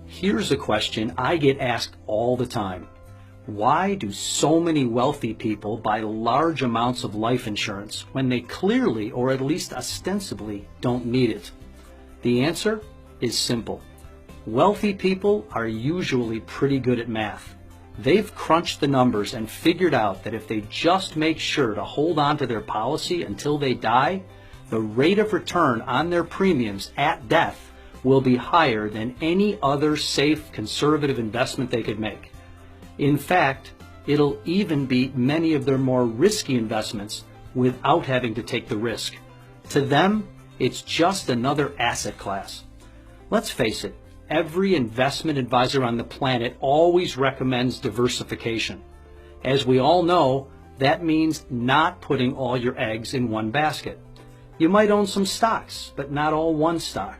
Here's a question I get asked all the time. Why do so many wealthy people buy large amounts of life insurance when they clearly, or at least ostensibly, don't need it? The answer is simple. Wealthy people are usually pretty good at math. They've crunched the numbers and figured out that if they just make sure to hold on to their policy until they die, the rate of return on their premiums at death will be higher than any other safe, conservative investment they could make. In fact, it'll even beat many of their more risky investments without having to take the risk. To them, it's just another asset class. Let's face it, every investment advisor on the planet always recommends diversification. As we all know, that means not putting all your eggs in one basket. You might own some stocks, but not all one stock.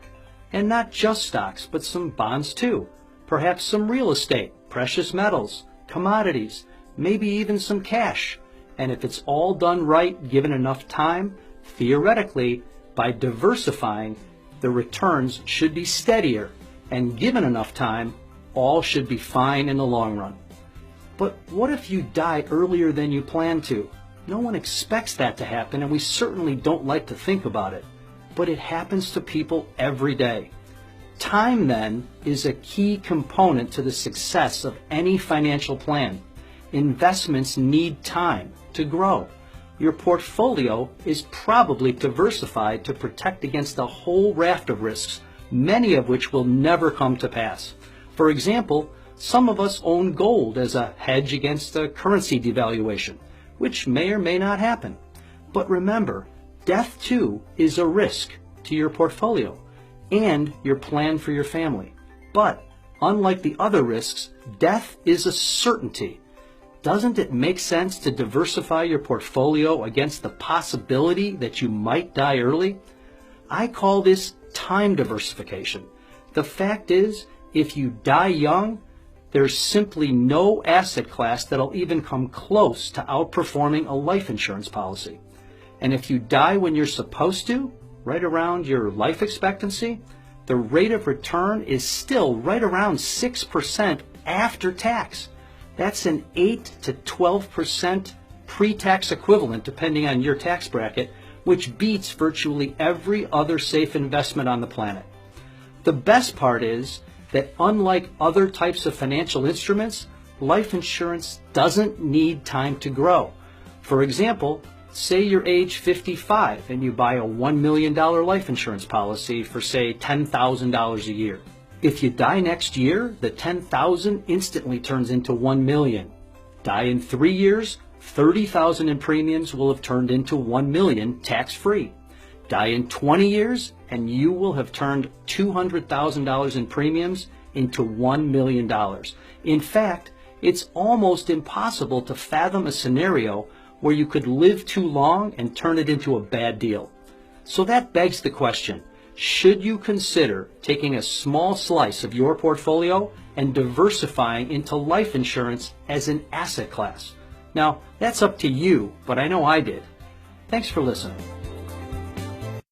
And not just stocks, but some bonds too. Perhaps some real estate, precious metals, commodities, maybe even some cash. And if it's all done right, given enough time, theoretically, by diversifying, the returns should be steadier. And given enough time, all should be fine in the long run. But what if you die earlier than you planned to? No one expects that to happen, and we certainly don't like to think about it. But it happens to people every day. Time, then, is a key component to the success of any financial plan. Investments need time to grow. Your portfolio is probably diversified to protect against a whole raft of risks, many of which will never come to pass. For example, some of us own gold as a hedge against a currency devaluation, which may or may not happen. But remember, death too is a risk to your portfolio and your plan for your family. But unlike the other risks, death is a certainty. Doesn't it make sense to diversify your portfolio against the possibility that you might die early? I call this time diversification. The fact is, if you die young, there's simply no asset class that'll even come close to outperforming a life insurance policy. And if you die when you're supposed to, right around your life expectancy, the rate of return is still right around 6% after tax. That's an 8 to 12% pre-tax equivalent depending on your tax bracket, which beats virtually every other safe investment on the planet. The best part is that unlike other types of financial instruments, life insurance doesn't need time to grow. For example, say you're age 55 and you buy a $1 million life insurance policy for, say, $10,000 a year. If you die next year, the $10,000 instantly turns into $1 million. Die in 3 years, $30,000 in premiums will have turned into $1 million tax-free. Die in 20 years, and you will have turned $200,000 in premiums into $1 million. In fact, it's almost impossible to fathom a scenario where you could live too long and turn it into a bad deal. So that begs the question, should you consider taking a small slice of your portfolio and diversifying into life insurance as an asset class? Now, that's up to you, but I know I did. Thanks for listening.